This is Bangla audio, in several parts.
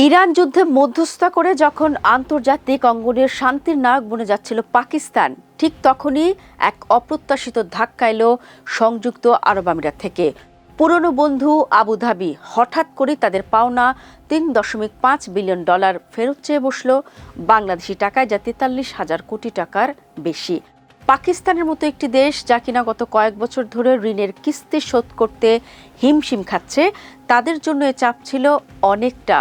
ইরান যুদ্ধে মধ্যস্থতা করে যখন আন্তর্জাতিক অঙ্গনের শান্তির নায়ক বনে যাচ্ছিল পাকিস্তান, ঠিক তখনই এক অপ্রত্যাশিত ধাক্কা এলো সংযুক্ত আরব আমিরাত থেকে। পুরনো বন্ধু আবুধাবি হঠাৎ করে তাদের পাওনা $3.5 বিলিয়ন ফেরত চেয়ে বসল, বাংলাদেশি টাকায় যা 43,000 কোটি টাকার বেশি। পাকিস্তানের মতো একটি দেশ, যা কিনা গত কয়েক বছর ধরে ঋণের কিস্তি শোধ করতে হিমশিম খাচ্ছে, তাদের জন্য এ চাপ ছিল অনেকটা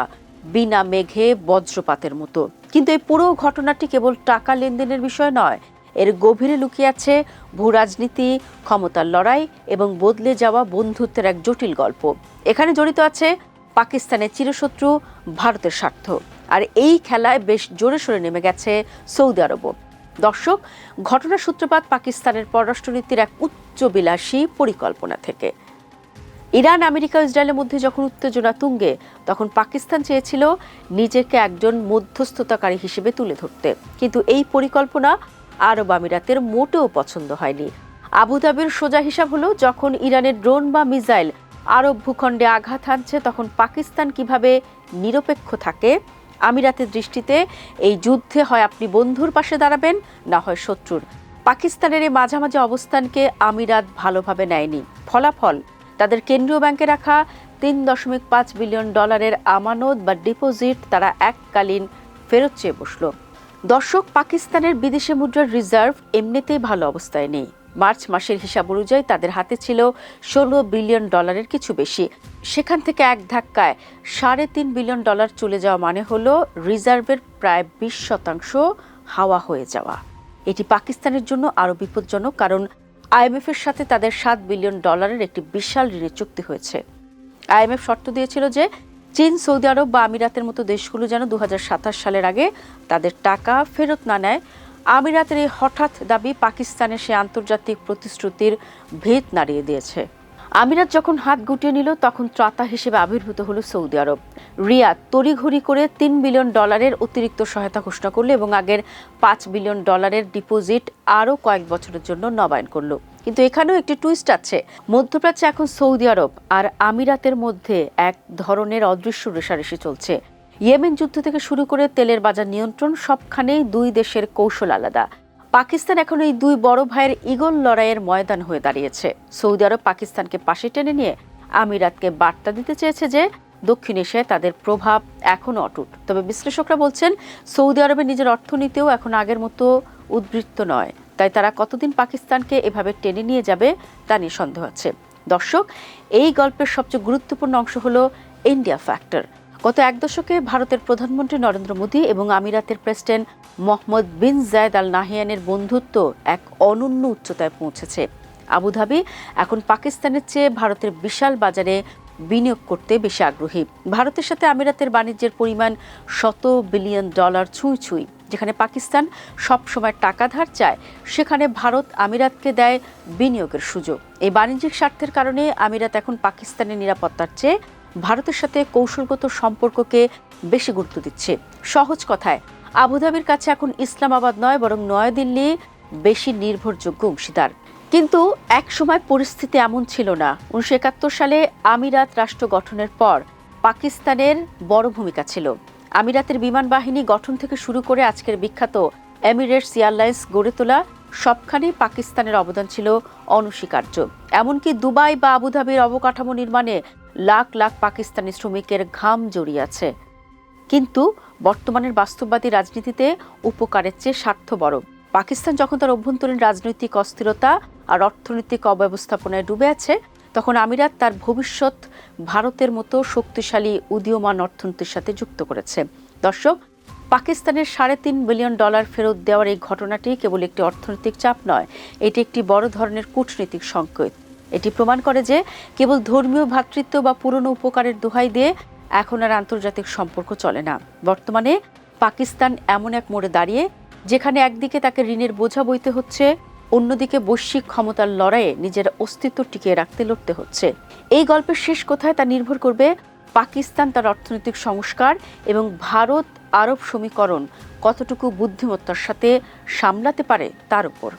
বিনা মেঘে বজ্রপাতের মতো। কিন্তু এই পুরো ঘটনাটি কেবল টাকা লেনদেনের বিষয় নয়, এর গভীরে লুকিয়ে আছে ভূরাজনীতি, ক্ষমতার লড়াই এবং বদলে যাওয়া বন্ধুত্বের এক জটিল গল্প। এখানে জড়িত আছে পাকিস্তানের চিরশত্রু ভারতের স্বার্থ, আর এই খেলায় বেশ জোরে সোরে নেমে গেছে সৌদি আরবও। দর্শক, ঘটনার সূত্রপাত পাকিস্তানের পররাষ্ট্রনীতির এক উচ্চবিলাসী পরিকল্পনা থেকে। ইরান, আমেরিকা ও ইসরায়েলের মধ্যে যখন উত্তেজনা তুঙ্গে, তখন পাকিস্তান চেয়েছিল নিজেকে একজন মধ্যস্থতাকারী হিসেবে তুলে ধরতে। কিন্তু এই পরিকল্পনা আরব আমিরাতের মোটেও পছন্দ হয়নি। আবুধাবির সোজা হিসাব হলো, যখন ইরানের ড্রোন বা মিসাইল আরব ভূখণ্ডে আঘাত হানছে, তখন পাকিস্তান কিভাবে নিরপেক্ষ থাকে। আমিরাতের দৃষ্টিতে এই যুদ্ধে হয় আপনি বন্ধুর পাশে দাঁড়াবেন, না হয় শত্রুর। পাকিস্তানের এই মাঝামাঝি অবস্থানকে আমিরাত ভালোভাবে নেয়নি। ফলাফল, তাদের কেন্দ্রীয় ব্যাংকে রাখা $3.5 বিলিয়ন আমানত বা ডিপোজিট তারা এককালীন ফেরত চেয়ে বসল। দর্শক, পাকিস্তানের বিদেশি মুদ্রার রিজার্ভ এমনিতেই ভালো অবস্থায় নেই। মার্চ মাসের হিসাব অনুযায়ী তাদের হাতে ছিল $16 বিলিয়ন কিছু বেশি। সেখান থেকে এক ধাক্কায় $3.5 বিলিয়ন চলে যাওয়া মানে হলো রিজার্ভের প্রায় 20% হাওয়া হয়ে যাওয়া। এটি পাকিস্তানের জন্য আরও বিপজ্জনক, কারণ IMF এর সাথে তাদের $7 বিলিয়ন একটি বিশাল ঋণের চুক্তি হয়েছে। IMF শর্ত দিয়েছিল যে চীন, সৌদি আরব বা আমিরাতের মতো দেশগুলো যেন 2027 সালের আগে তাদের টাকা ফেরত না নেয়। আমিরাতের এই হঠাৎ দাবি পাকিস্তানের সে আন্তর্জাতিক প্রতিশ্রুতির ভিত নাড়িয়ে দিয়েছে। আমিরাত যখন হাত গুটিয়ে নিল, তখন ত্রাতা হিসেবে আবির্ভূত হলো সৌদি আরব। রিয়াদ তড়িঘড়ি করে $3 বিলিয়ন অতিরিক্ত সহায়তা ঘোষণা করলো এবং আগের $5 বিলিয়ন ডিপোজিট আরও কয়েক বছরের জন্য নবায়ন করলো। কিন্তু এখানেও একটি টুইস্ট আছে। মধ্যপ্রাচ্যে এখন সৌদি আরব আর আমিরাতের মধ্যে এক ধরনের অদৃশ্য রেষারেষি চলছে। ইয়েমেন যুদ্ধ থেকে শুরু করে তেলের বাজার নিয়ন্ত্রণ, সবখানেই দুই দেশের কৌশল আলাদা। পাকিস্তান এখন এই দুই বড় ভাইয়ের ঈগল লড়াইয়ের ময়দান হয়ে দাঁড়িয়েছে। সৌদি আরব পাকিস্তানকে পাশে টেনে নিয়ে আমিরাতকে বার্তা দিতে চেয়েছে যে দক্ষিণ এশিয়ায় তাদের প্রভাব এখনও অটুট। তবে বিশ্লেষকরা বলছেন, সৌদি আরবের নিজের অর্থনীতিও এখন আগের মতো উদ্বৃত্ত নয়। তাই তারা কতদিন পাকিস্তানকে এভাবে টেনে নিয়ে যাবে তা নিয়ে সন্দেহ আছে। দর্শক, এই গল্পের সবচেয়ে গুরুত্বপূর্ণ অংশ হলো ইন্ডিয়া ফ্যাক্টর। গত এক দশকে ভারতের প্রধানমন্ত্রী নরেন্দ্র মোদী এবং আমিরাতের প্রেসিডেন্ট মোহাম্মদ বিন জায়েদ আল নাহিয়ানের বন্ধুত্ব এক অনন্য উচ্চতায় পৌঁছেছে। আবুধাবি এখন পাকিস্তানের চেয়ে ভারতের বিশাল বাজারে বিনিয়োগ করতে বেশি আগ্রহী। ভারতের সাথে আমিরাতের বাণিজ্যের পরিমাণ $100 বিলিয়ন ছুঁই। যেখানে পাকিস্তান সবসময় টাকা ধার চায়, সেখানে ভারত আমিরাতকে দেয় বিনিয়োগের সুযোগ। এই বাণিজ্যিক স্বার্থের কারণে আমিরাত এখন পাকিস্তানের নিরাপত্তার চেয়ে ভারতের সাথে কৌশলগত সম্পর্ককে বেশি গুরুত্ব দিচ্ছে। সহজ কথায়, আবুধাবির কাছে এখন ইসলামাবাদ নয়, বরং নয়াদিল্লি বেশি নির্ভরযোগ্য অংশীদার। কিন্তু এক সময় পরিস্থিতি এমন ছিল না। 1971 সালে আমিরাত রাষ্ট্র গঠনের পর পাকিস্তানের বড় ভূমিকা ছিল। আমিরাতের বিমান বাহিনী গঠন থেকে শুরু করে আজকের বিখ্যাত এমিরেটস এয়ারলাইন্স গড়ে তোলা, সবখানেই পাকিস্তানের অবদান ছিল অনস্বীকার্য। এমনকি দুবাই বা আবুধাবির অবকাঠামো নির্মাণে লাখ লাখ পাকিস্তানি শ্রমিকের ঘাম জড়িয়ে আছে। কিন্তু বর্তমানের বাস্তববাদী রাজনীতিতে উপকারের চেয়ে স্বার্থ বড়। পাকিস্তান যখন তার অভ্যন্তরীণ রাজনৈতিক অস্থিরতা আর অর্থনৈতিক অব্যবস্থাপনায় ডুবে আছে, তখন আমিরাত তার ভবিষ্যৎ ভারতের মতো শক্তিশালী উদীয়মান অর্থনীতির সাথে যুক্ত করেছে। দর্শক, পাকিস্তানের $3.5 বিলিয়ন ফেরত দেওয়ার এই ঘটনাটি কেবল একটি অর্থনৈতিক চাপ নয়, এটি একটি বড় ধরনের কূটনৈতিক সংকেত। এটি প্রমাণ করে যে কেবল ধর্মীয় ভ্রাতৃত্ব বা পুরনো উপকারের দোহাই দিয়ে এখন আর আন্তর্জাতিক সম্পর্ক চলে না। বর্তমানে পাকিস্তান এমন এক মোড়ে দাঁড়িয়ে, যেখানে একদিকে তাকে ঋণের বোঝা বইতে হচ্ছে, অন্যদিকে বৈশ্বিক ক্ষমতার লড়াইয়ে নিজের অস্তিত্ব টিকিয়ে রাখতে লড়তে হচ্ছে। এই গল্পের শেষ কোথায় তা নির্ভর করবে পাকিস্তান তার অর্থনৈতিক সংস্কার এবং ভারত আরব সমীকরণ কতটুকু বুদ্ধিমত্তার সাথে সামলাতে পারে তার উপর।